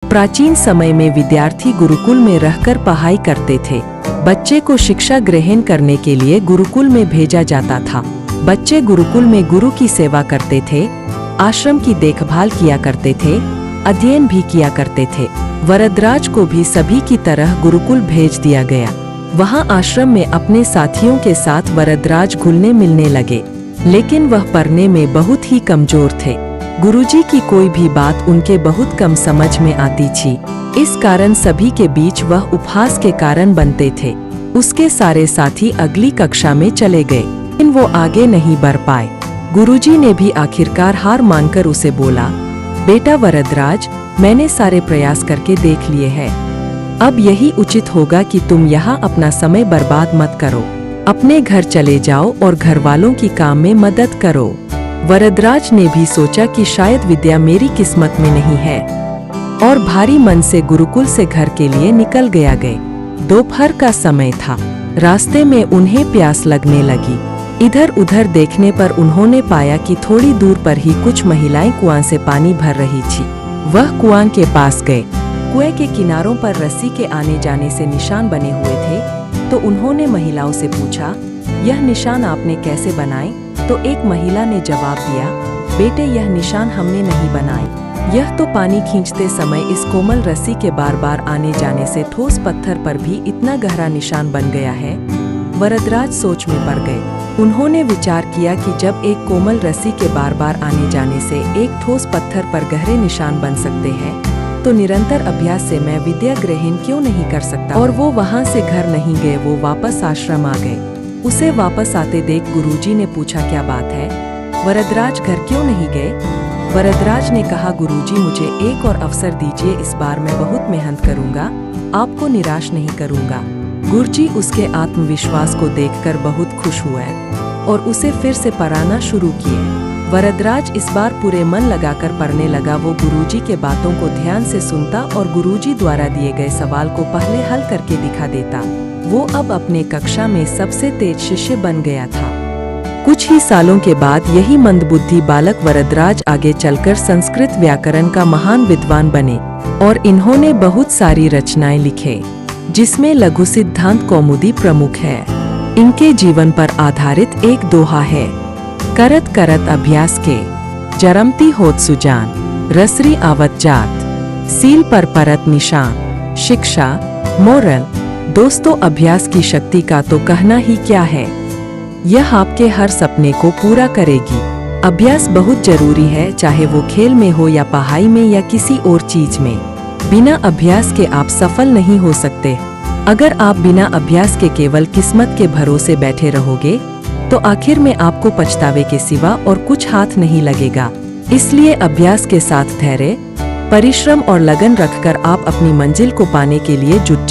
प्राचीन समय में विद्यार्थी गुरुकुल में रहकर पढ़ाई करते थे। बच्चे को शिक्षा ग्रहण करने के लिए गुरुकुल में भेजा जाता था। बच्चे गुरुकुल में गुरु की सेवा करते थे, आश्रम की देखभाल किया करते थे, अध्ययन भी किया करते थे। वरदराज को भी सभी की तरह गुरुकुल भेज दिया गया। वहाँ आश्रम में अपने साथियों के साथ वरदराज घुलने मिलने लगे, लेकिन वह पढ़ने में बहुत ही कमजोर थे। गुरुजी की कोई भी बात उनके बहुत कम समझ में आती थी। इस कारण सभी के बीच वह उपहास के कारण बनते थे। उसके सारे साथी अगली कक्षा में चले गए, लेकिन वो आगे नहीं बढ़ पाए। गुरुजी ने भी आखिरकार हार मानकर उसे बोला, बेटा वरदराज, मैंने सारे प्रयास करके देख लिए हैं। अब यही उचित होगा कि तुम यहाँ अपना समय बर्बाद मत करो। अपने घर चले जाओ और घर वालों की काम में मदद करो। वरदराज ने भी सोचा कि शायद विद्या मेरी किस्मत में नहीं है, और भारी मन से गुरुकुल से घर के लिए निकल गए। दोपहर का समय था। रास्ते में उन्हें प्यास लगने लगी। इधर उधर देखने पर उन्होंने पाया कि थोड़ी दूर पर ही कुछ महिलाएं कुआं से पानी भर रही थी। वह कुआं के पास गए। कुएं के किनारों पर रस्सी के आने जाने से निशान बने हुए थे, तो उन्होंने महिलाओं से पूछा, यह निशान आपने कैसे बनाए? तो एक महिला ने जवाब दिया, बेटे, यह निशान हमने नहीं बनाए। यह तो पानी खींचते समय इस कोमल रस्सी के बार बार आने जाने से ठोस पत्थर पर भी इतना गहरा निशान बन गया है। वरदराज सोच में पड़ गए। उन्होंने विचार किया कि जब एक कोमल रस्सी के बार बार आने जाने से एक ठोस पत्थर पर गहरे निशान बन सकते हैं, तो निरंतर अभ्यास से मैं विद्या ग्रहण क्यों नहीं कर सकता। और वो वहाँ से घर नहीं गए, वो वापस आश्रम आ गए। उसे वापस आते देख गुरुजी ने पूछा, क्या बात है वरदराज, घर क्यों नहीं गए? वरदराज ने कहा, गुरुजी, मुझे एक और अवसर दीजिए, इस बार मैं बहुत मेहनत करूंगा, आपको निराश नहीं करूंगा। गुरुजी उसके आत्मविश्वास को देखकर बहुत खुश हुए और उसे फिर से पढ़ाना शुरू किए। वरदराज इस बार पूरे मन लगाकर पढ़ने लगा। वो गुरुजी के बातों को ध्यान से सुनता और गुरुजी द्वारा दिए गए सवाल को पहले हल करके दिखा देता। वो अब अपने कक्षा में सबसे तेज शिष्य बन गया था। कुछ ही सालों के बाद यही मंदबुद्धि बालक वरदराज आगे चलकर संस्कृत व्याकरण का महान विद्वान बने, और इन्होंने बहुत सारी रचनाएं लिखे, जिसमें लघु सिद्धांत कौमुदी प्रमुख है। इनके जीवन पर आधारित एक दोहा है, करत करत अभ्यास के जरमती होत सुजान, रसरी आवत जात, सील पर परत निशान। शिक्षा, मोरल। दोस्तों, अभ्यास की शक्ति का तो कहना ही क्या है। यह आपके हर सपने को पूरा करेगी। अभ्यास बहुत जरूरी है, चाहे वो खेल में हो या पढ़ाई में या किसी और चीज में। बिना अभ्यास के आप सफल नहीं हो सकते। अगर आप बिना अभ्यास के केवल किस्मत के भरोसे बैठे रहोगे, तो आखिर में आपको पछतावे के सिवा और कुछ हाथ नहीं लगेगा। इसलिए अभ्यास के साथ धैर्य, परिश्रम और लगन रखकर आप अपनी मंजिल को पाने के लिए जुट